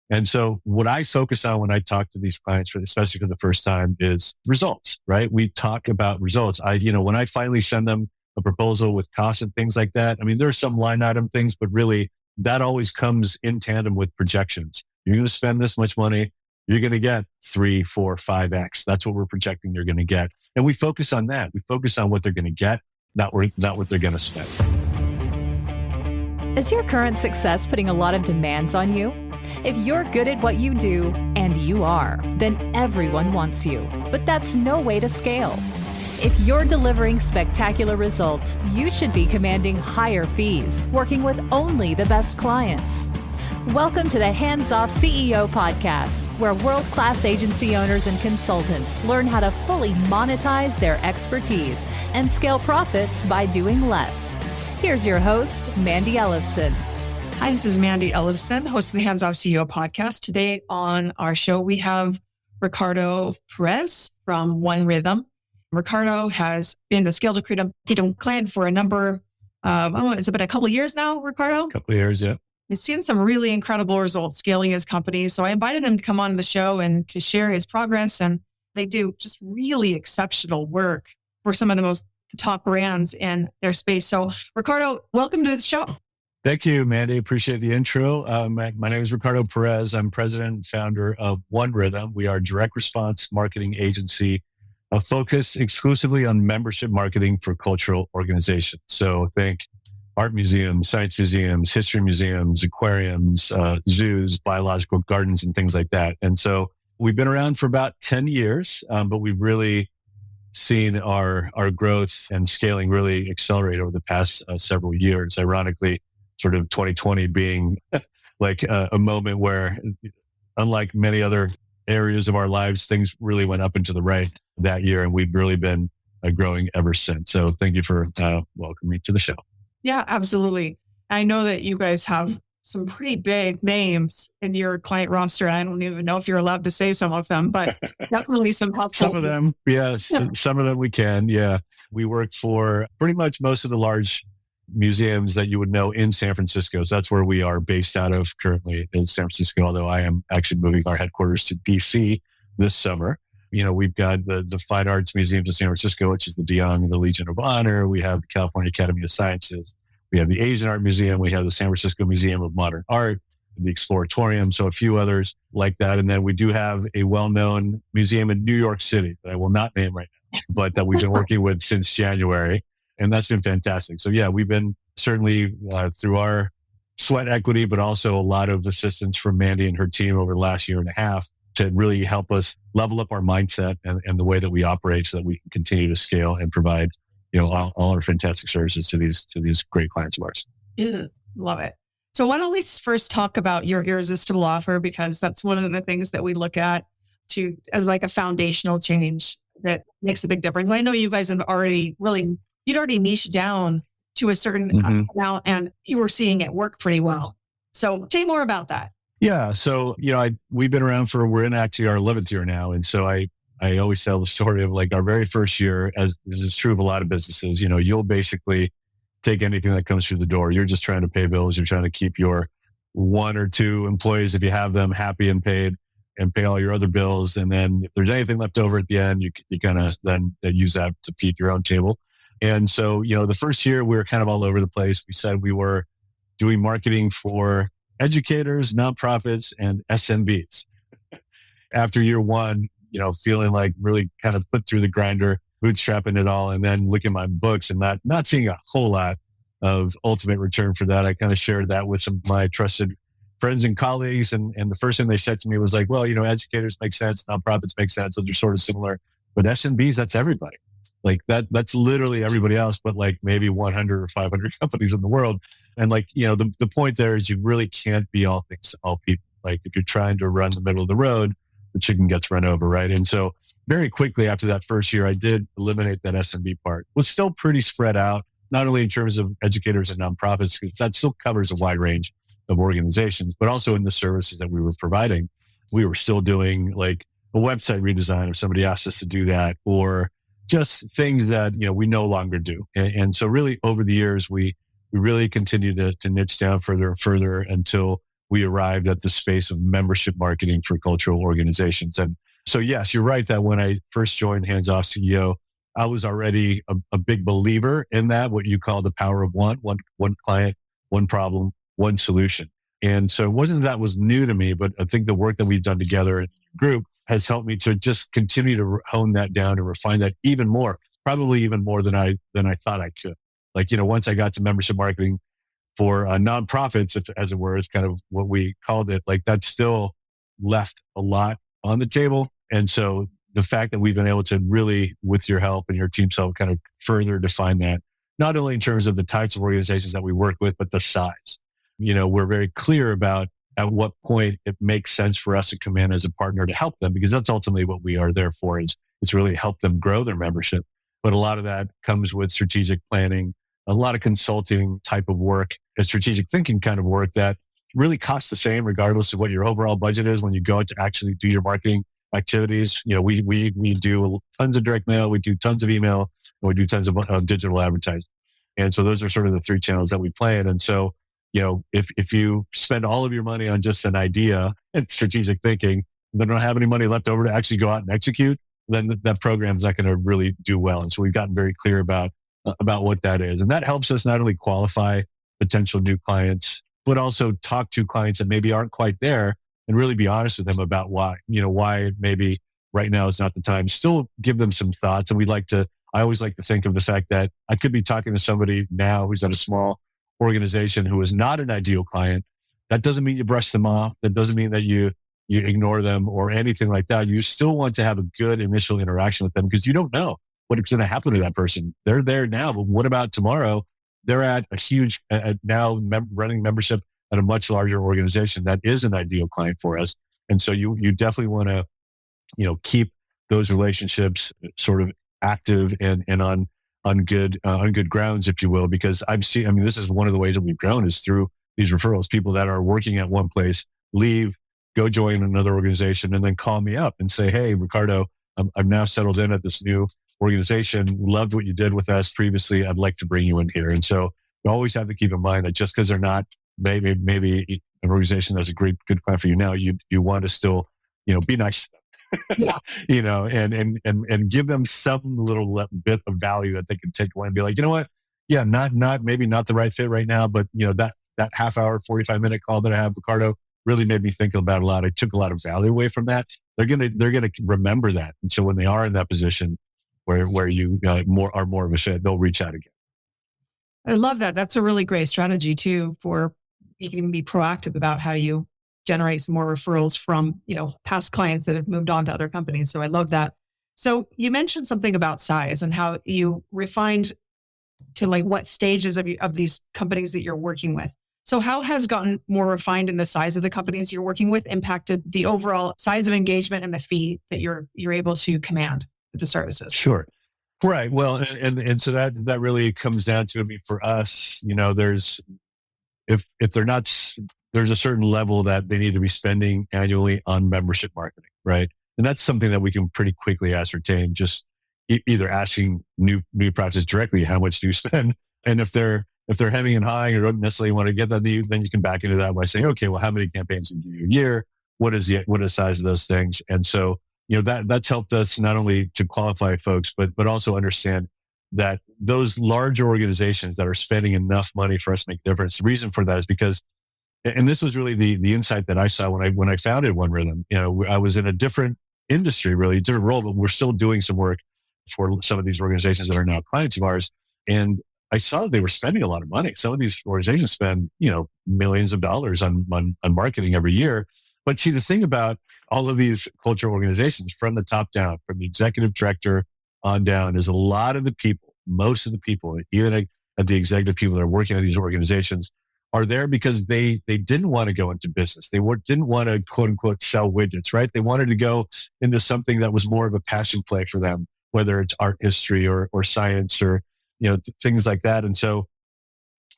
And so what I focus on when I talk to these clients, especially for the first time, is results, right? We talk about results. When I finally send them a proposal with costs and things like that, I mean, there are some line item things, but really that always comes in tandem with projections. You're going to spend this much money. You're going to get 3, 4, 5x. That's what we're projecting you're going to get. And we focus on that. We focus on what they're going to get, not what they're going to spend. Is your current success putting a lot of demands on you? If you're good at what you do, and you are, then everyone wants you. But that's no way to scale. If you're delivering spectacular results, you should be commanding higher fees, working with only the best clients. Welcome to the Hands Off CEO podcast, where world-class agency owners and consultants learn how to fully monetize their expertise and scale profits by doing less. Here's your host, Mandy Ellefson. Hi, this is Mandy Ellefson, host of the Hands Off CEO podcast. Today on our show, we have Ricardo Perez from OneRhythm. Ricardo has been a Scale to Freedom client for a number of, it's been a couple of years now, Ricardo? A couple of years, yeah. He's seen some really incredible results scaling his company. So I invited him to come on the show and to share his progress. And they do just really exceptional work for some of the most top brands in their space. So Ricardo, welcome to the show. Thank you, Mandy. Appreciate the intro. My name is Ricardo Perez. I'm president and founder of OneRhythm. We are a direct response marketing agency focused exclusively on membership marketing for cultural organizations. So think art museums, science museums, history museums, aquariums, zoos, biological gardens, and things like that. And so we've been around for about 10 years, but we've really seen our growth and scaling really accelerate over the past several years. Ironically, sort of 2020 being like a moment where, unlike many other areas of our lives, things really went up and to the right that year. And we've really been growing ever since. So thank you for welcoming me to the show. Yeah, absolutely. I know that you guys have some pretty big names in your client roster. I don't even know if you're allowed to say some of them, but definitely some helpful. Some of them, yes. Yeah. Some of them we can, yeah. We work for pretty much most of the large museums that you would know in San Francisco. So that's where we are based out of currently in San Francisco, although I am actually moving our headquarters to DC this summer. We've got the Fine Arts Museums of San Francisco, which is the de Young, the Legion of Honor. We have the California Academy of Sciences. We have the Asian Art Museum. We have the San Francisco Museum of Modern Art, the Exploratorium. So a few others like that. And then we do have a well-known museum in New York City that I will not name right now, but that we've been working with since January. And that's been fantastic. So yeah, we've been certainly through our sweat equity, but also a lot of assistance from Mandy and her team over the last year and a half to really help us level up our mindset and the way that we operate so that we can continue to scale and provide, all our fantastic services to these great clients of ours. Yeah, love it. So why don't we first talk about your Irresistible Offer, because that's one of the things that we look at as like a foundational change that makes a big difference. I know you guys have you'd already niched down to a certain amount and you were seeing it work pretty well. So say more about that. Yeah. So, we've been around we're in actually our 11th year now. And so I always tell the story of like our very first year, as is true of a lot of businesses, you'll basically take anything that comes through the door. You're just trying to pay bills. You're trying to keep your 1 or 2 employees, if you have them, happy and paid, and pay all your other bills. And then if there's anything left over at the end, you kind of then use that to feed your own table. And so, the first year we were kind of all over the place. We said we were doing marketing for educators, nonprofits, and SMBs. After year 1, feeling like really kind of put through the grinder, bootstrapping it all, and then looking at my books and not seeing a whole lot of ultimate return for that. I kind of shared that with some of my trusted friends and colleagues. And the first thing they said to me was like, well, educators make sense, nonprofits make sense. Those are sort of similar, but SMBs, that's everybody. Like that's literally everybody else, but like maybe 100 or 500 companies in the world. And like, the point there is you really can't be all things to all people. Like if you're trying to run the middle of the road, the chicken gets run over, right? And so very quickly after that first year, I did eliminate that SMB part. It was still pretty spread out, not only in terms of educators and nonprofits, because that still covers a wide range of organizations, but also in the services that we were providing. We were still doing like a website redesign if somebody asked us to do that, or just things that, we no longer do. And so really over the years, we really continued to niche down further and further until we arrived at the space of membership marketing for cultural organizations. And so, yes, you're right that when I first joined Hands Off CEO, I was already a big believer in that, what you call the power of one client, one problem, one solution. And so it wasn't that was new to me, but I think the work that we've done together in the group has helped me to just continue to hone that down and refine that even more, probably even more than I thought I could. Like, once I got to membership marketing for nonprofits, as it were, is kind of what we called it. Like, that still left a lot on the table. And so the fact that we've been able to really, with your help and your team's help, kind of further define that, not only in terms of the types of organizations that we work with, but the size. We're very clear about at what point it makes sense for us to come in as a partner to help them, because that's ultimately what we are there for, is it's really help them grow their membership. But a lot of that comes with strategic planning, a lot of consulting type of work, and strategic thinking kind of work that really costs the same regardless of what your overall budget is when you go to actually do your marketing activities. We do tons of direct mail, we do tons of email, and we do tons of digital advertising. And so those are sort of the three channels that we play in. And so, if you spend all of your money on just an idea and strategic thinking, then don't have any money left over to actually go out and execute, then that program is not going to really do well. And so we've gotten very clear about what that is. And that helps us not only qualify potential new clients, but also talk to clients that maybe aren't quite there and really be honest with them about why maybe right now is not the time. Still give them some thoughts. And I always like to think of the fact that I could be talking to somebody now who's at a small organization who is not an ideal client. That doesn't mean you brush them off. That doesn't mean that you ignore them or anything like that. You still want to have a good initial interaction with them, because you don't know what's going to happen to that person. They're there now, but what about tomorrow? They're at a huge, running membership at a much larger organization that is an ideal client for us. And so you definitely want to, keep those relationships sort of active and on good grounds, if you will, because this is one of the ways that we've grown is through these referrals. People that are working at one place leave, go join another organization, and then call me up and say, "Hey, Ricardo, I'm now settled in at this new organization. Loved what you did with us previously. I'd like to bring you in here." And so you always have to keep in mind that just because they're not maybe an organization that's a good client for you now, you want to still, be nice to them. Yeah. And give them some little bit of value that they can take away and be like, you know what? Yeah, maybe not the right fit right now, but that half hour, 45-minute call that I have, Ricardo, really made me think about a lot. I took a lot of value away from that. They're gonna remember that. And so when they are in that position where you are more of a fit, they'll reach out again. I love that. That's a really great strategy too, for you can be proactive about how you generate some more referrals from, past clients that have moved on to other companies. So I love that. So you mentioned something about size and how you refined to like what stages of these companies that you're working with. So how has gotten more refined in the size of the companies you're working with impacted the overall size of engagement and the fee that you're able to command for the services? Sure. Right. Well, and so that really comes down to, for us, there's, if they're not, there's a certain level that they need to be spending annually on membership marketing, right? And that's something that we can pretty quickly ascertain, just either asking new practices directly, how much do you spend? And if they're hemming and hawing or don't necessarily want to get that, then you can back into that by saying, okay, well, how many campaigns do you do a year? What is the size of those things? And so, that's helped us not only to qualify folks, but also understand that those large organizations that are spending enough money for us to make a difference. The reason for that is because, and this was really the insight that I saw when I founded OneRhythm. I was in a different industry, really different role, but we're still doing some work for some of these organizations that are now clients of ours. And I saw that they were spending a lot of money. Some of these organizations spend, millions of dollars on marketing every year. But see, the thing about all of these cultural organizations from the top down, from the executive director on down, is a lot of the people, most of the people, even at the executive people that are working at these organizations, are there because they didn't want to go into business. They didn't want to, quote unquote, sell widgets, right? They wanted to go into something that was more of a passion play for them, whether it's art history or science or, things like that. And so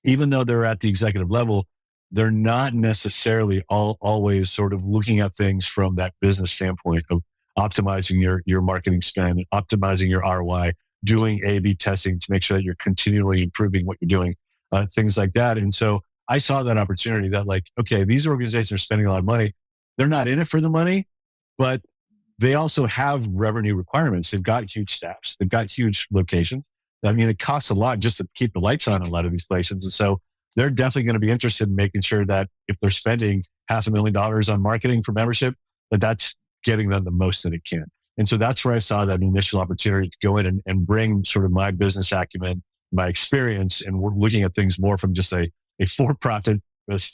even though they're at the executive level, they're not necessarily always sort of looking at things from that business standpoint of optimizing your marketing spend, optimizing your ROI, doing A/B testing to make sure that you're continually improving what you're doing, things like that. And so I saw that opportunity that like, okay, these organizations are spending a lot of money. They're not in it for the money, but they also have revenue requirements. They've got huge staffs. They've got huge locations. I mean, it costs a lot just to keep the lights on in a lot of these places. And so they're definitely going to be interested in making sure that if they're spending $500,000 on marketing for membership, that that's getting them the most that it can. And so that's where I saw that initial opportunity to go in and bring sort of my business acumen, my experience, and we're looking at things more from just a for-profit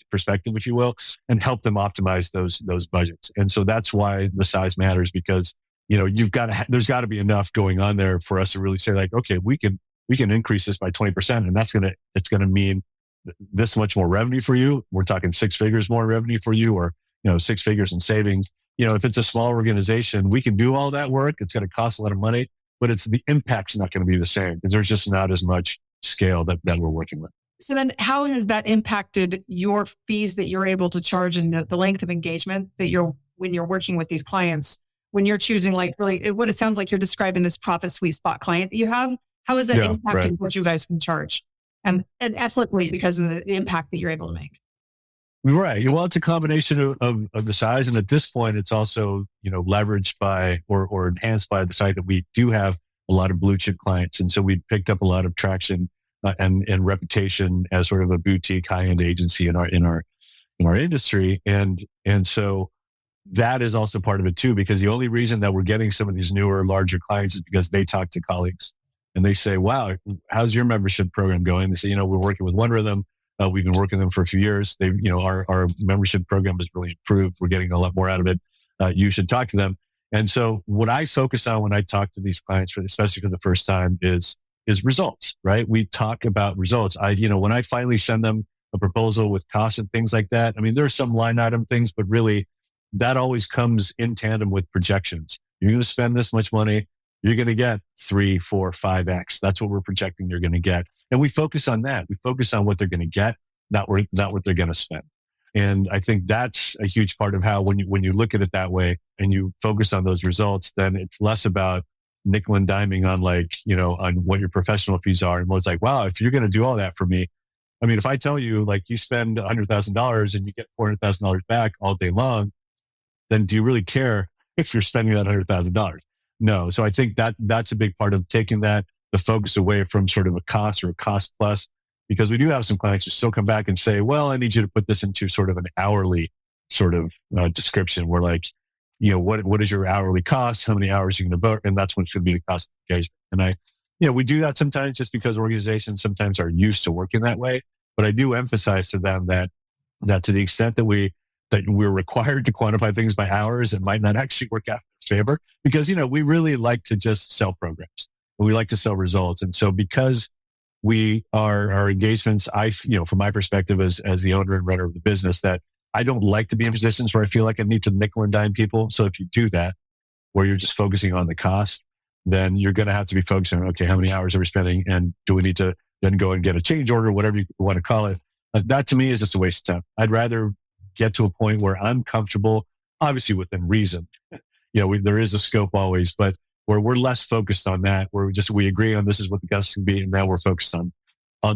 perspective, if you will, and help them optimize those budgets. And so that's why the size matters, because there's got to be enough going on there for us to really say like, okay, we can increase this by 20%, and it's gonna mean this much more revenue for you. We're talking 6 figures more revenue for you, or 6 figures in savings. If it's a small organization, we can do all that work. It's going to cost a lot of money, but the impact's not going to be the same because there's just not as much scale that we're working with. So then how has that impacted your fees that you're able to charge and the length of engagement that when you're working with these clients, when you're choosing like really what it sounds like you're describing this profit sweet spot client that you have, how has that impacted what you guys can charge and ethically because of the impact that you're able to make? Right. Well, it's a combination of the size. And at this point, it's also, leveraged by or enhanced by the fact that we do have a lot of blue chip clients. And so we picked up a lot of traction and reputation as sort of a boutique high-end agency in our industry. And so that is also part of it too, because the only reason that we're getting some of these newer, larger clients is because they talk to colleagues and they say, wow, how's your membership program going? They say, we're working with OneRhythm. We've been working with them for a few years. They, our membership program has really improved. We're getting a lot more out of it. You should talk to them. And so what I focus on when I talk to these clients, especially for the first time, is results, right? We talk about results. When I finally send them a proposal with costs and things like that, I mean, there are some line item things, but really that always comes in tandem with projections. You're going to spend this much money. You're going to get 3, 4, 5x. That's what we're projecting you're going to get. And we focus on that. We focus on what they're going to get, not what they're going to spend. And I think that's a huge part of how when you look at it that way and you focus on those results, then it's less about nickel and diming on on what your professional fees are. And it's like, wow, if you're going to do all that for me, I mean, if I tell you like you spend $100,000 and you get $400,000 back all day long, then do you really care if you're spending that $100,000? No. So I think that's a big part of taking the focus away from sort of a cost or a cost plus, because we do have some clients who still come back and say, well, I need you to put this into sort of an hourly sort of description where like, what is your hourly cost? How many hours are you going to book? And that's what's going to be the cost of engagement. And we do that sometimes just because organizations sometimes are used to working that way. But I do emphasize to them that to the extent that we're required to quantify things by hours, it might not actually work out in favor because, we really like to just sell programs. We like to sell results. And so because our engagements, from my perspective as the owner and runner of the business, that I don't like to be in positions where I feel like I need to nickel and dime people. So if you do that, where you're just focusing on the cost, then you're going to have to be focusing on, okay, how many hours are we spending? And do we need to then go and get a change order, whatever you want to call it? That to me is just a waste of time. I'd rather get to a point where I'm comfortable, obviously within reason. There is a scope always, but where we're less focused on that, where we agree on this is what the cost can be, and now we're focused on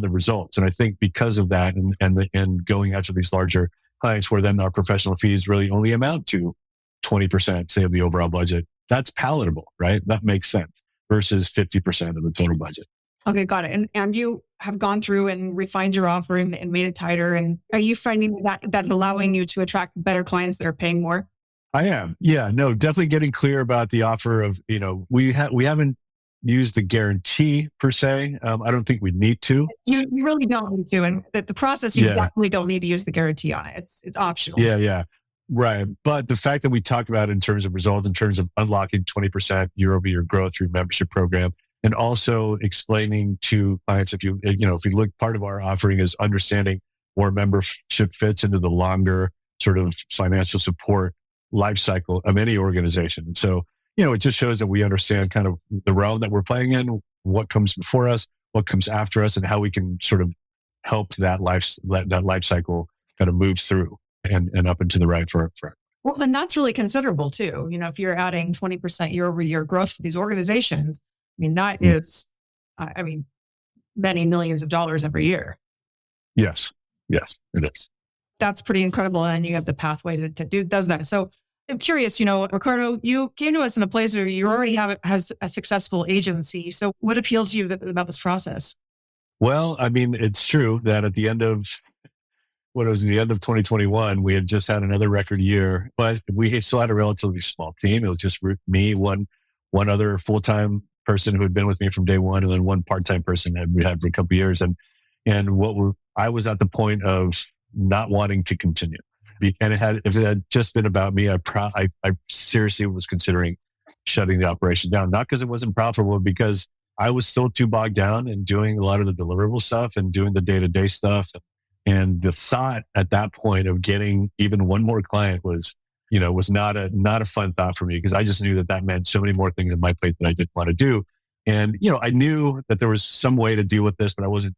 the results. And I think because of that, and going after these larger clients, where then our professional fees really only amount to 20%, say, of the overall budget, that's palatable, right? That makes sense versus 50% of the total budget. Okay, got it. And you have gone through and refined your offer and made it tighter. And are you finding that's allowing you to attract better clients that are paying more? I am. Yeah, no, definitely getting clear about the offer of, we haven't used the guarantee per se. I don't think we need to. You really don't need to. And the process, you definitely don't need to use the guarantee on it. It's optional. Yeah. Right. But the fact that we talked about in terms of results, in terms of unlocking 20% year-over-year growth through membership program, and also explaining to clients, if you look, part of our offering is understanding where membership fits into the longer sort of financial support life cycle of any organization. And so, it just shows that we understand kind of the realm that we're playing in, what comes before us, what comes after us, and how we can sort of help that life cycle kind of move through and up into the right for. Well, and that's really considerable too. If you're adding 20% year over year growth for these organizations, I mean, that is, many millions of dollars every year. Yes. Yes, it is. That's pretty incredible. And you have the pathway to do does that. So I'm curious, Ricardo, you came to us in a place where you already has a successful agency. So what appeals to you about this process? Well, I mean, it's true that at the end of the end of 2021, we had just had another record year, but we still had a relatively small team. It was just me, one other full-time person who had been with me from day one, and then one part-time person that we had for a couple of years. I was at the point of not wanting to continue. And if it had just been about me, I seriously was considering shutting the operation down, not because it wasn't profitable, because I was still too bogged down in doing a lot of the deliverable stuff and doing the day-to-day stuff. And the thought at that point of getting even one more client was not a fun thought for me, because I just knew that meant so many more things on my plate that I didn't want to do. And, I knew that there was some way to deal with this, but I wasn't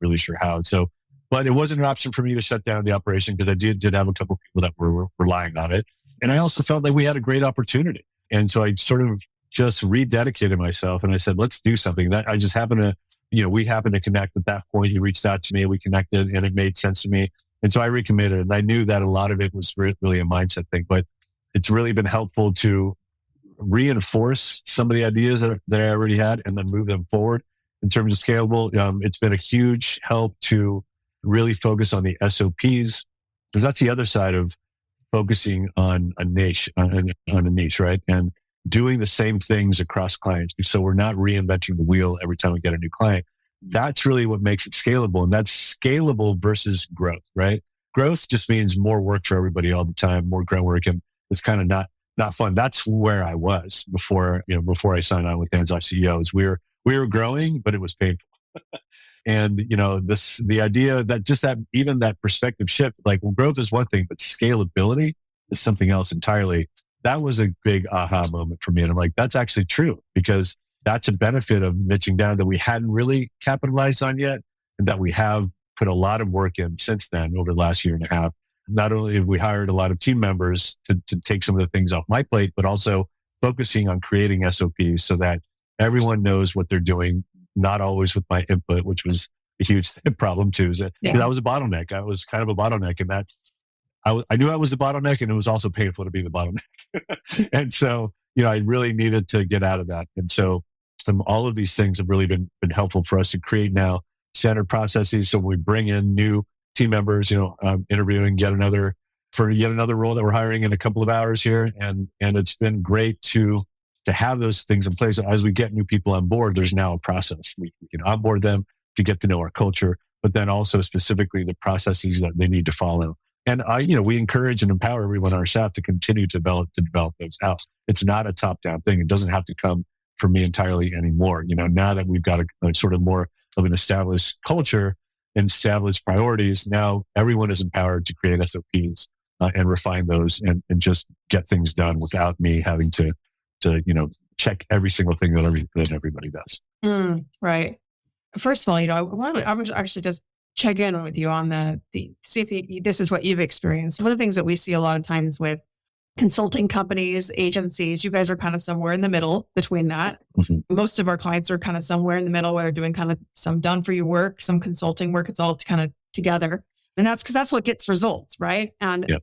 really sure how. So, but it wasn't an option for me to shut down the operation, because I did have a couple of people that were relying on it. And I also felt like we had a great opportunity. And so I sort of just rededicated myself, and I said, let's do something. That I just happened to, we happened to connect at that point. He reached out to me, we connected, and it made sense to me. And so I recommitted, and I knew that a lot of it was really a mindset thing, but it's really been helpful to reinforce some of the ideas that I already had and then move them forward in terms of scalable. It's been a huge help to really focus on the SOPs, because that's the other side of focusing on a niche, right? And doing the same things across clients. So we're not reinventing the wheel every time we get a new client. That's really what makes it scalable. And that's scalable versus growth, right? Growth just means more work for everybody all the time, more grunt work. And it's kind of not fun. That's where I was before I signed on with Hands-Off CEOs. We were growing, but it was painful. And, the idea that even that perspective shift, like, well, growth is one thing, but scalability is something else entirely. That was a big aha moment for me. And I'm like, that's actually true, because that's a benefit of niching down that we hadn't really capitalized on yet, and that we have put a lot of work in since then over the last year and a half. Not only have we hired a lot of team members to take some of the things off my plate, but also focusing on creating SOPs so that everyone knows what they're doing, not always with my input, which was a huge problem too. Because I was a bottleneck. I was kind of a bottleneck in that I knew I was the bottleneck, and it was also painful to be the bottleneck. And so, I really needed to get out of that. And so all of these things have really been helpful for us to create now standard processes. So when we bring in new team members, interviewing yet another role that we're hiring in a couple of hours here. And it's been great to have those things in place. As we get new people on board, there's now a process. We can onboard them to get to know our culture, but then also specifically the processes that they need to follow. And we encourage and empower everyone on our staff to continue to develop those out. It's not a top-down thing. It doesn't have to come from me entirely anymore. Now that we've got a sort of more of an established culture and established priorities, now everyone is empowered to create SOPs and refine those and just get things done without me having to check every single thing that everybody does. Right. First of all, I would actually just check in with you on see if this is what you've experienced. One of the things that we see a lot of times with consulting companies, agencies, you guys are kind of somewhere in the middle between that. Mm-hmm. Most of our clients are kind of somewhere in the middle, where they're doing kind of some done for you work, some consulting work. It's all kind of together. And that's because that's what gets results, right? And,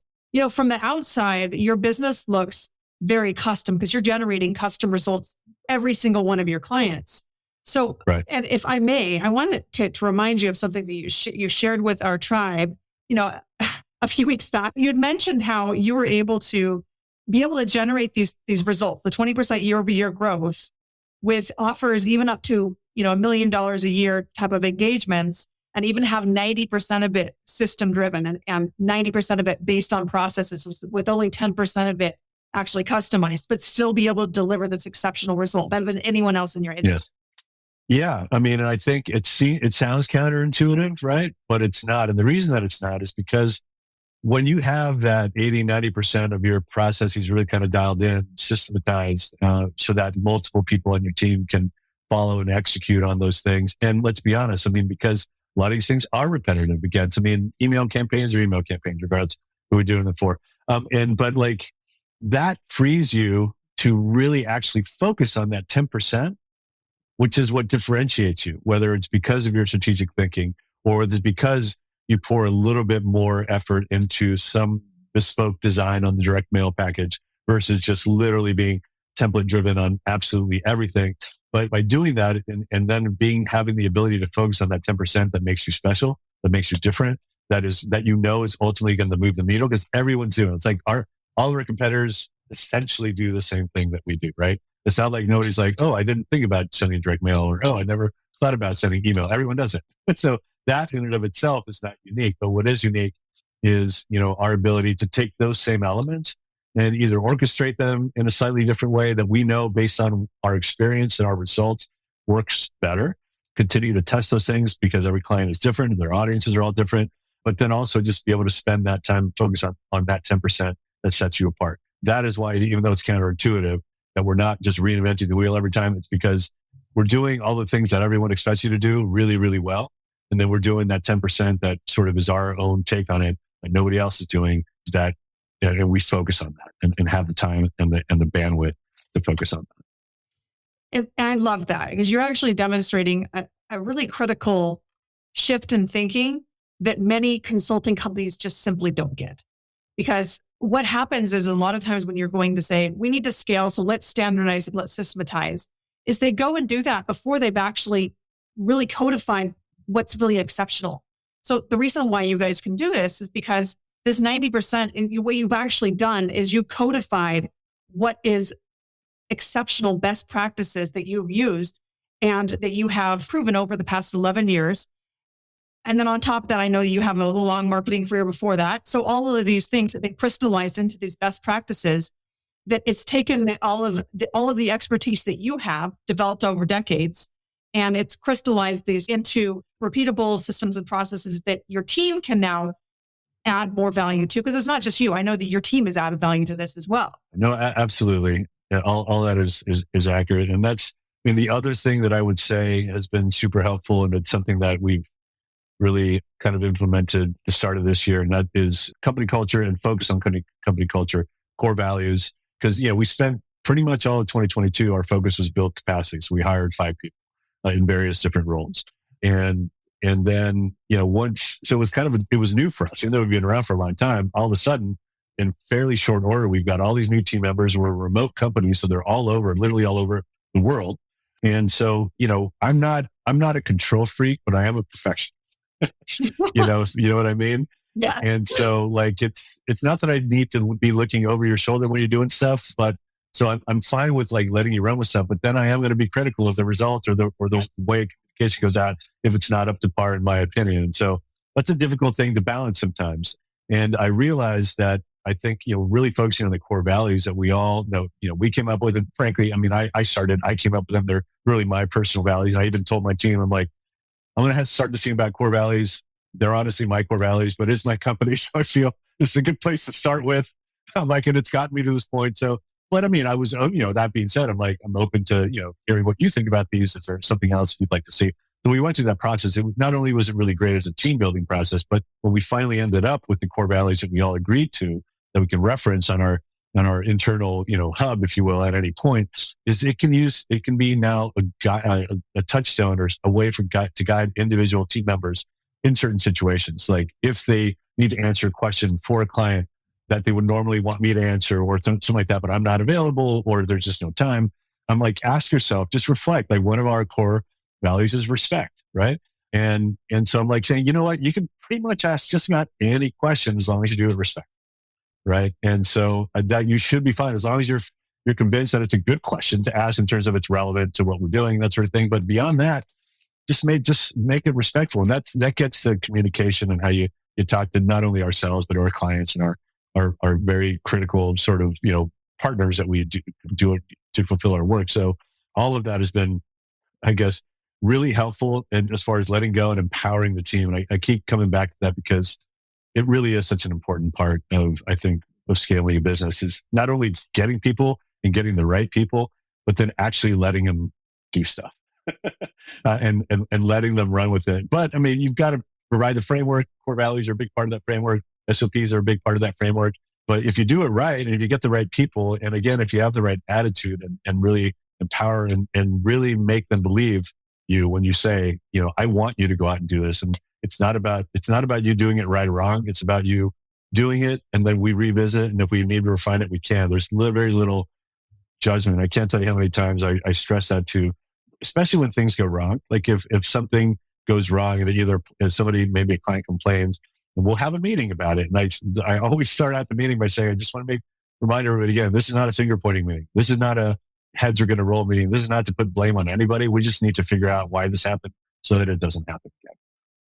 from the outside, your business looks very custom because you're generating custom results every single one of your clients. So, right. And if I may, I wanted to remind you of something that you shared with our tribe, a few weeks back. You had mentioned how you were able to generate these results, the 20% year-over-year growth, with offers even up to, $1 million a year type of engagements, and even have 90% of it system driven and 90% of it based on processes, with only 10% of it actually customized, but still be able to deliver this exceptional result better than anyone else in your industry. Yes. Yeah. I mean, and I think it sounds counterintuitive, right? But it's not. And the reason that it's not is because when you have that 80, 90% of your processes really kind of dialed in, systematized, so that multiple people on your team can follow and execute on those things. And let's be honest, I mean, because a lot of these things are repetitive. Again, I mean, email campaigns, regardless who we're doing them for. But that frees you to really actually focus on that 10%, which is what differentiates you, whether it's because of your strategic thinking or it's because you pour a little bit more effort into some bespoke design on the direct mail package versus just literally being template driven on absolutely everything. But by doing that and then having the ability to focus on that 10% that makes you special, that makes you different, that is ultimately going to move the needle because everyone's doing it. It's like all of our competitors essentially do the same thing that we do, right? It's not like nobody's like, oh, I didn't think about sending direct mail, or oh, I never thought about sending email. Everyone does it. And so that in and of itself is not unique. But what is unique is, our ability to take those same elements and either orchestrate them in a slightly different way that we know based on our experience and our results works better. Continue to test those things because every client is different and their audiences are all different. But then also just be able to spend that time focus on that 10% that sets you apart. That is why, even though it's counterintuitive, that we're not just reinventing the wheel every time. It's because we're doing all the things that everyone expects you to do really, really well. And then we're doing that 10% that sort of is our own take on it that nobody else is doing, that and we focus on that and have the time and the bandwidth to focus on that. And I love that because you're actually demonstrating a really critical shift in thinking that many consulting companies just simply don't get. Because what happens is a lot of times when you're going to say, we need to scale, so let's standardize and let's systematize, is they go and do that before they've actually really codified what's really exceptional. So the reason why you guys can do this is because this 90%, and what you've actually done is you codified what is exceptional best practices that you've used and that you have proven over the past 11 years. And then on top of that, I know you have a long marketing career before that. So all of these things have been crystallized into these best practices that it's taken all of the expertise that you have developed over decades, and it's crystallized these into repeatable systems and processes that your team can now add more value to. Because it's not just you. I know that your team has added value to this as well. No, absolutely. Yeah, all that is accurate. And that's, the other thing that I would say has been super helpful, and it's something that we've really kind of implemented the start of this year, and that is company culture and focus on company culture, core values. Because, we spent pretty much all of 2022, our focus was build capacity. So we hired 5 people in various different roles. And then, once, so it was new for us, even though we've been around for a long time. All of a sudden, in fairly short order, we've got all these new team members. We're a remote company, so they're literally all over the world. And so, I'm not a control freak, but I am a perfectionist. you know what I mean? Yeah. And so it's not that I need to be looking over your shoulder when you're doing stuff, but so I'm fine with letting you run with stuff, but then I am going to be critical of the results or the way communication goes out if it's not up to par, in my opinion. And so that's a difficult thing to balance sometimes. And I realized that I think, really focusing on the core values that we all know, we came up with, and frankly, I came up with them. They're really my personal values. I even told my team, I'm going to have to start to think about core values. They're honestly my core values, but it's my company. So I feel this is a good place to start with. And it's gotten me to this point. So, but I was, that being said, I'm open to, hearing what you think about these. Is there something else you'd like to see? So we went through that process. Not only was it really great as a team building process, but when we finally ended up with the core values that we all agreed to, that we can reference on our internal, hub, if you will, at any point, is it can be now a touchstone or a way to guide individual team members in certain situations. Like if they need to answer a question for a client that they would normally want me to answer or something like that, but I'm not available or there's just no time. I'm ask yourself, just reflect. One of our core values is respect, right? And so I'm saying, you know what? You can pretty much ask just about any question as long as you do it with respect. Right. And so that you should be fine as long as you're convinced that it's a good question to ask in terms of it's relevant to what we're doing, that sort of thing. But beyond that, just make it respectful. And that gets to communication and how you talk to not only ourselves, but our clients and our very critical sort of, partners that we do to fulfill our work. So all of that has been, I guess, really helpful. And as far as letting go and empowering the team. And I keep coming back to that because it really is such an important part of, I think, of scaling a business, is not only getting people and getting the right people, but then actually letting them do stuff and letting them run with it. But you've got to provide the framework. Core values are a big part of that framework. SOPs are a big part of that framework. But if you do it right, and if you get the right people, and again, if you have the right attitude and really empower and really make them believe you when you say, I want you to go out and do this. And It's not about you doing it right or wrong. It's about you doing it, and then we revisit. And if we need to refine it, we can. There's very little judgment. I can't tell you how many times I stress that too, especially when things go wrong. Like if something goes wrong, and either if somebody, maybe a client complains, and we'll have a meeting about it. And I always start out the meeting by saying, I just want to remind everybody again, this is not a finger pointing meeting. This is not a heads are going to roll meeting. This is not to put blame on anybody. We just need to figure out why this happened so that it doesn't happen again.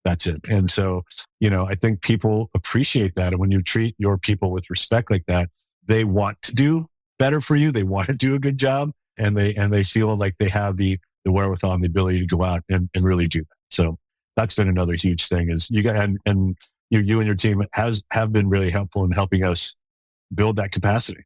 That's it. And so, I think people appreciate that. And when you treat your people with respect like that, they want to do better for you. They want to do a good job, and they feel like they have the wherewithal and the ability to go out and really do that. So that's been another huge thing is you and your team have been really helpful in helping us build that capacity,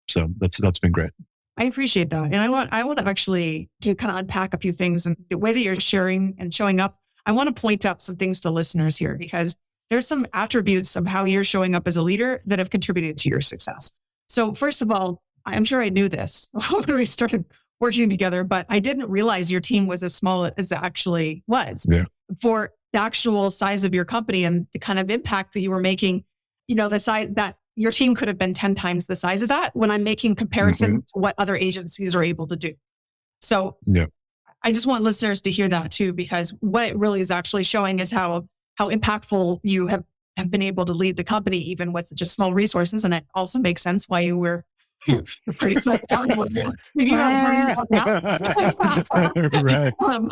so that's been great. I appreciate that. And I want to actually to kind of unpack a few things, and the way that you're sharing and showing up. I want to point out some things to listeners here, because there's some attributes of how you're showing up as a leader that have contributed to your success. So first of all, I'm sure I knew this when we started working together, but I didn't realize your team was as small as it actually was. Yeah. For the actual size of your company and the kind of impact that you were making, the size that your team could have been 10 times the size of that when I'm making comparison to what other agencies are able to do. So yeah. I just want listeners to hear that too, because what it really is actually showing is how impactful you have been able to lead the company, even with just small resources. And it also makes sense why you were pretty right.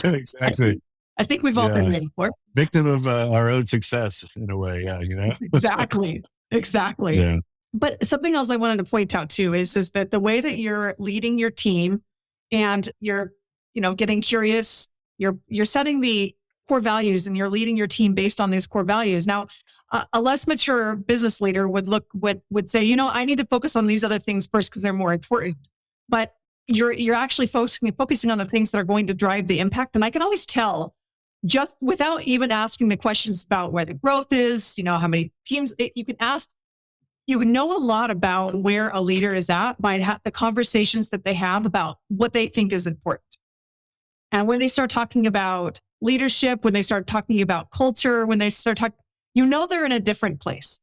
Exactly. I think we've all been there before. Victim of our own success in a way. Yeah. Exactly. Yeah. But something else I wanted to point out too is that the way that you're leading your team and you're, getting curious, you're setting the core values and you're leading your team based on these core values. Now, a less mature business leader would say, I need to focus on these other things first because they're more important. But you're actually focusing on the things that are going to drive the impact. And I can always tell just without even asking the questions about where the growth is, how many teams you can ask. You know a lot about where a leader is at by the conversations that they have about what they think is important. And when they start talking about leadership, when they start talking about culture, when they start talking, they're in a different place.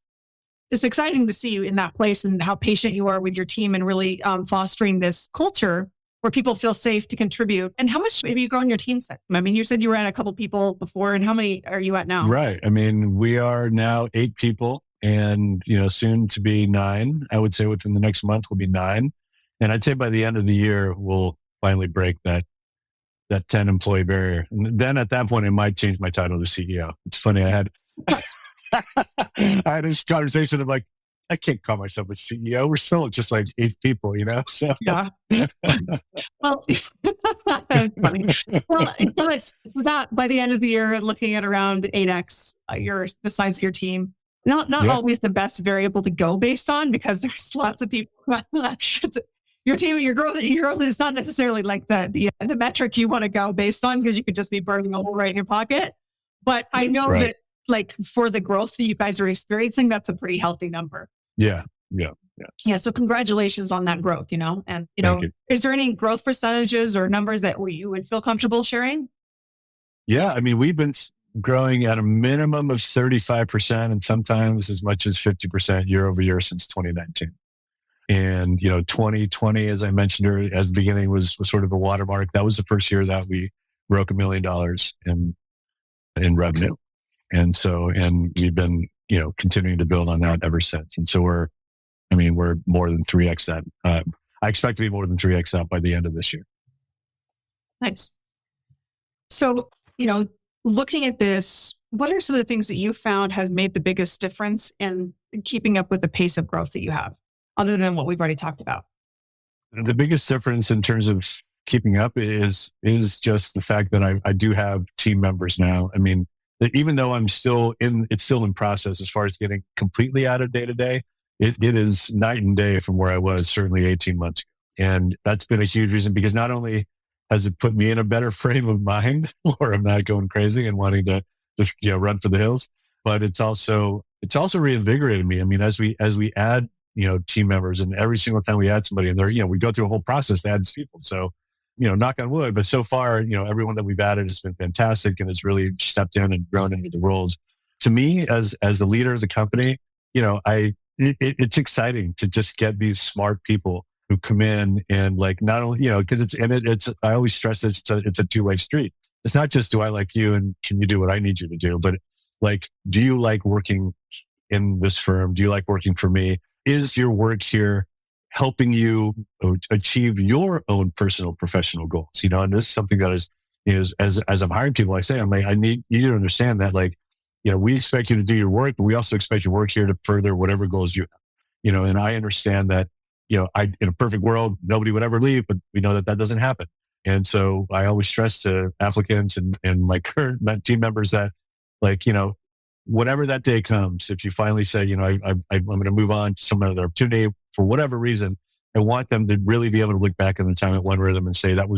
It's exciting to see you in that place and how patient you are with your team and really fostering this culture where people feel safe to contribute. And how much have you grown your team size? I mean, you said you were at a couple people before, and how many are you at now? Right. I mean, we are now 8 people and, soon to be 9. I would say within the next month will be 9. And I'd say by the end of the year, we'll finally break that 10 employee barrier. And then at that point, I might change my title to CEO. It's funny. I had this conversation of like, I can't call myself a CEO. We're still just like 8 people, So yeah. Well, funny. Well, so it's that by the end of the year, looking at around 8x the size of your team. Not always the best variable to go based on, because there's lots of people. Your team, your growth is not necessarily like the metric you want to go based on, because you could just be burning a hole right in your pocket. But I know that like for the growth that you guys are experiencing, that's a pretty healthy number. Yeah. So congratulations on that growth, and, is there any growth percentages or numbers that you would feel comfortable sharing? Yeah. I mean, we've been growing at a minimum of 35% and sometimes as much as 50% year over year since 2019. And, 2020, as I mentioned earlier, at the beginning was sort of a watermark. That was the first year that we broke $1 million in revenue. And we've been, continuing to build on that ever since. And so we're more than 3x that. I expect to be more than 3x that by the end of this year. Nice. So, looking at this, what are some of the things that you found has made the biggest difference in keeping up with the pace of growth that you have, other than what we've already talked about? The biggest difference in terms of keeping up is just the fact that I do have team members now. I mean, that even though it's still in process as far as getting completely out of day to day, it is night and day from where I was certainly 18 months ago. And that's been a huge reason, because not only has it put me in a better frame of mind where I'm not going crazy and wanting to just, run for the hills, but it's also reinvigorated me. I mean, as we add, team members, and every single time we add somebody in there, we go through a whole process to add people. So knock on wood, but so far, everyone that we've added has been fantastic and has really stepped in and grown into the roles. To me, as the leader of the company, it's exciting to just get these smart people who come in and like, not only, because I always stress it's a two-way street. It's not just, do I like you and can you do what I need you to do? But like, do you like working in this firm? Do you like working for me? Is your work here helping you achieve your own personal professional goals? And this is something that is as I'm hiring people, I say, I'm like, I need you to understand that, like, we expect you to do your work, but we also expect your work here to further whatever goals you have. And I understand that, in a perfect world, nobody would ever leave, but we know that doesn't happen. And so I always stress to applicants and my current team members that, like, whatever that day comes, if you finally say, I'm going to move on to some other opportunity for whatever reason, I want them to really be able to look back on the time at OneRhythm and say it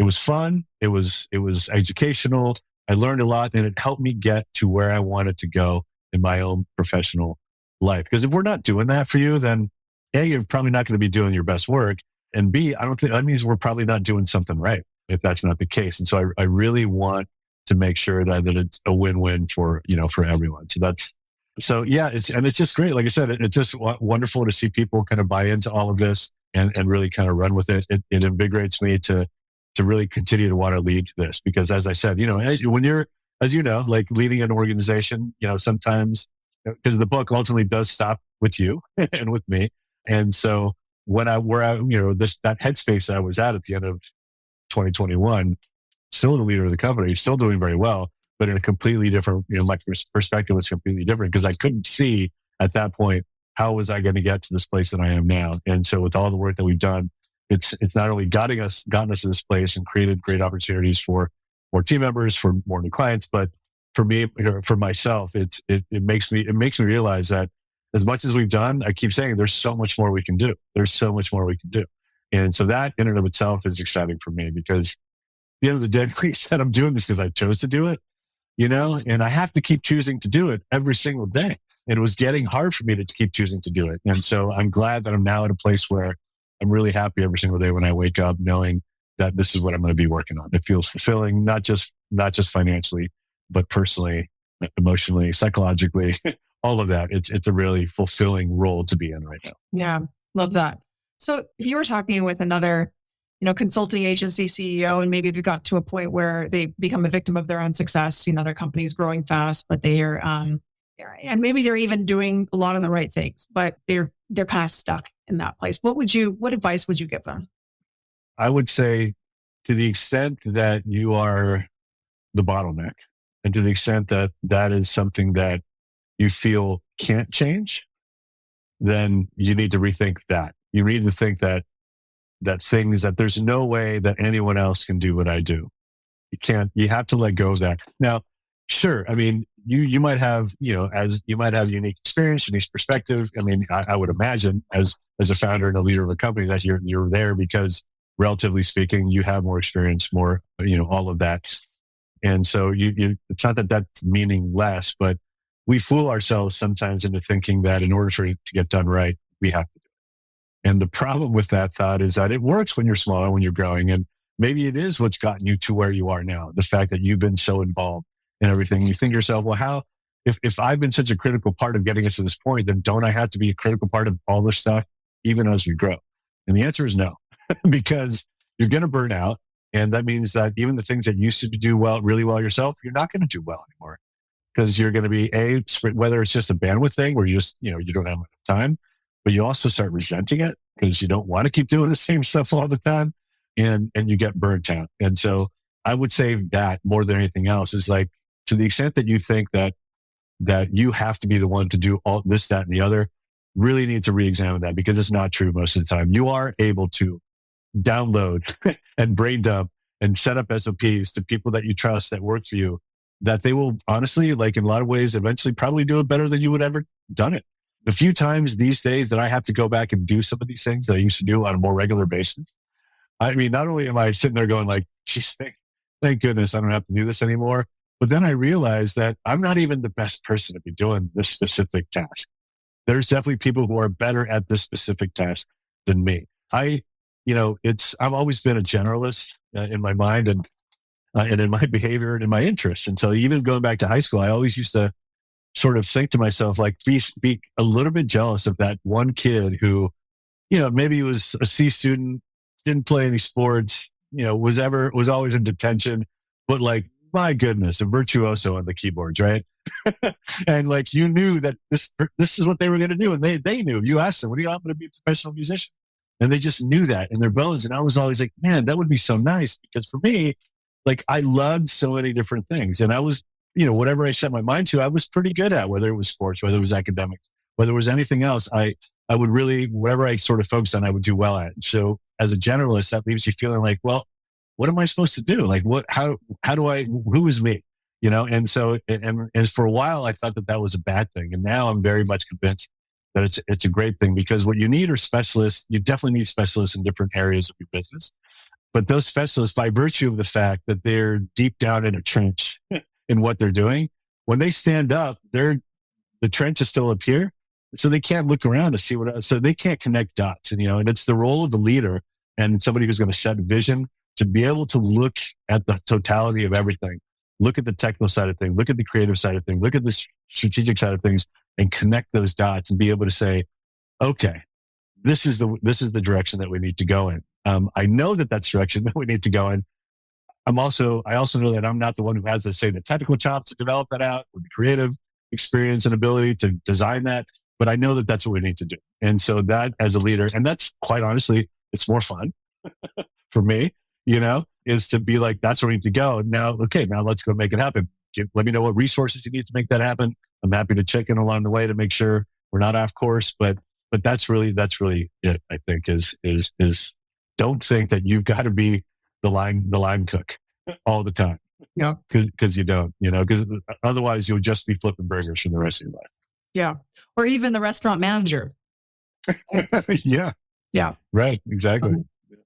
was fun. It was educational. I learned a lot and it helped me get to where I wanted to go in my own professional life. Because if we're not doing that for you, then A, you're probably not going to be doing your best work. And B, I don't think that means we're probably not doing something right if that's not the case. And so I really want to make sure that it's a win-win for everyone. So it's just great. Like I said, it's just wonderful to see people kind of buy into all of this and really kind of run with it. It invigorates me to really continue to want to lead this, because as I said, when you're, as like leading an organization, sometimes, because the book ultimately does stop with you and with me. And so that headspace I was at the end of 2021, still the leader of the company, still doing very well, but in a completely different, my perspective was completely different, because I couldn't see at that point, how was I going to get to this place that I am now? And so with all the work that we've done, it's not only gotten us to this place and created great opportunities for more team members, for more new clients, but for me, for myself, it makes me realize that as much as we've done, I keep saying there's so much more we can do. There's so much more we can do. And so that in and of itself is exciting for me, because at the end of the day, like I said, I'm doing this because I chose to do it, and I have to keep choosing to do it every single day. And it was getting hard for me to keep choosing to do it. And so I'm glad that I'm now at a place where I'm really happy every single day when I wake up knowing that this is what I'm going to be working on. It feels fulfilling, not just financially, but personally, emotionally, psychologically, all of that. It's a really fulfilling role to be in right now. Yeah, love that. So if you were talking with another, consulting agency CEO, and maybe they got to a point where they become a victim of their own success, their company's growing fast, but they are, and maybe they're even doing a lot of the right things, but they're kind of stuck in that place. What advice would you give them? I would say, to the extent that you are the bottleneck, and to the extent that that is something that you feel can't change, then you need to rethink that. You need to think that things that there's no way that anyone else can do what I do. You have to let go of that. Now, sure. I mean, you might have, unique experience, unique perspective. I mean, I would imagine as a founder and a leader of a company that you're there because, relatively speaking, you have more experience, more, all of that. And so it's not that that's meaning less, but we fool ourselves sometimes into thinking that in order for it to get done right, we have to do it. And the problem with that thought is that it works when you're smaller, when you're growing. And maybe it is what's gotten you to where you are now. The fact that you've been so involved in everything. You think to yourself, well, if I've been such a critical part of getting us to this point, then don't I have to be a critical part of all this stuff, even as we grow? And the answer is no, because you're going to burn out. And that means that even the things that you used to do really well yourself, you're not going to do well anymore, because you're going to be whether it's just a bandwidth thing where you don't have enough time, but you also start resenting it because you don't want to keep doing the same stuff all the time, and you get burnt out. And so I would say that more than anything else is, like, to the extent that you think that you have to be the one to do all this, that, and the other, really need to re-examine that, because it's not true most of the time. You are able to download and brain dump and set up SOPs to people that you trust that work for you, that they will honestly, like, in a lot of ways, eventually probably do it better than you would ever done it. The few times these days that I have to go back and do some of these things that I used to do on a more regular basis, I mean, not only am I sitting there going like, geez, thank goodness I don't have to do this anymore, but then I realize that I'm not even the best person to be doing this specific task. There's definitely people who are better at this specific task than me. I've always been a generalist in my mind and in my behavior and in my interests. And so even going back to high school, I always used to sort of think to myself, like, be a little bit jealous of that one kid who, maybe he was a C student, didn't play any sports, was always in detention, but like, my goodness, a virtuoso on the keyboards, right? And like, you knew that this is what they were going to do. And they knew. You asked them, what do you want me to be a professional musician? And they just knew that in their bones. And I was always like, man, that would be so nice. Because for me, like, I loved so many different things. And I was, whatever I set my mind to, I was pretty good at, whether it was sports, whether it was academics, whether it was anything else. I would really, whatever I sort of focused on, I would do well at. So as a generalist, that leaves you feeling like, well, what am I supposed to do? Like, who is me? And so, and for a while, I thought that was a bad thing. And now I'm very much convinced that it's a great thing, because what you need are specialists. You definitely need specialists in different areas of your business. But those specialists, by virtue of the fact that they're deep down in a trench in what they're doing, when they stand up, the trench is still up here. So they can't look around to see so they can't connect dots. And it's the role of the leader and somebody who's going to set a vision to be able to look at the totality of everything, look at the technical side of things, look at the creative side of things, look at the strategic side of things, and connect those dots and be able to say, okay, this is the direction that we need to go in. I know that's the direction that we need to go in. I also know that I'm not the one who has the technical chops to develop that out, or the creative experience and ability to design that, but I know that that's what we need to do. And so that, as a leader, and that's, quite honestly, it's more fun for me, is to be like, that's where we need to go. Now, let's go make it happen. Let me know what resources you need to make that happen. I'm happy to check in along the way to make sure we're not off course. But that's really it, I think, is don't think that you've got to be the line cook all the time. Yeah. Because you don't, because otherwise you'll just be flipping burgers for the rest of your life. Yeah. Or even the restaurant manager. Yeah. Yeah. Right. Exactly.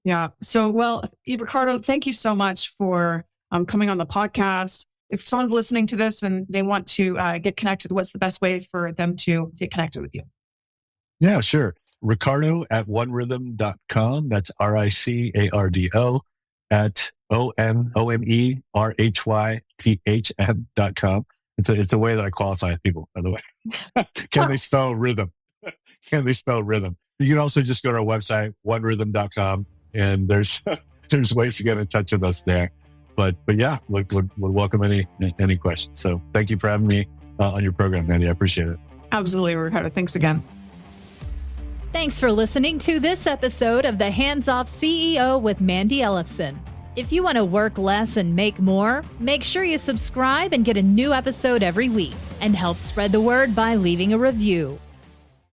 Yeah. So, well, Ricardo, thank you so much for coming on the podcast. If someone's listening to this and they want to get connected, what's the best way for them to get connected with you? Yeah, sure. Ricardo at OneRhythm.com. That's RICARDO at ONERHYPHM.com. It's a way that I qualify people, by the way. Can they spell rhythm? Can they spell rhythm? You can also just go to our website, OneRhythm.com, and there's ways to get in touch with us there. But yeah, we'll welcome any questions. So thank you for having me on your program, Mandy. I appreciate it. Absolutely, Ricardo. Thanks again. Thanks for listening to this episode of The Hands Off CEO with Mandy Ellefson. If you want to work less and make more, make sure you subscribe and get a new episode every week, and help spread the word by leaving a review.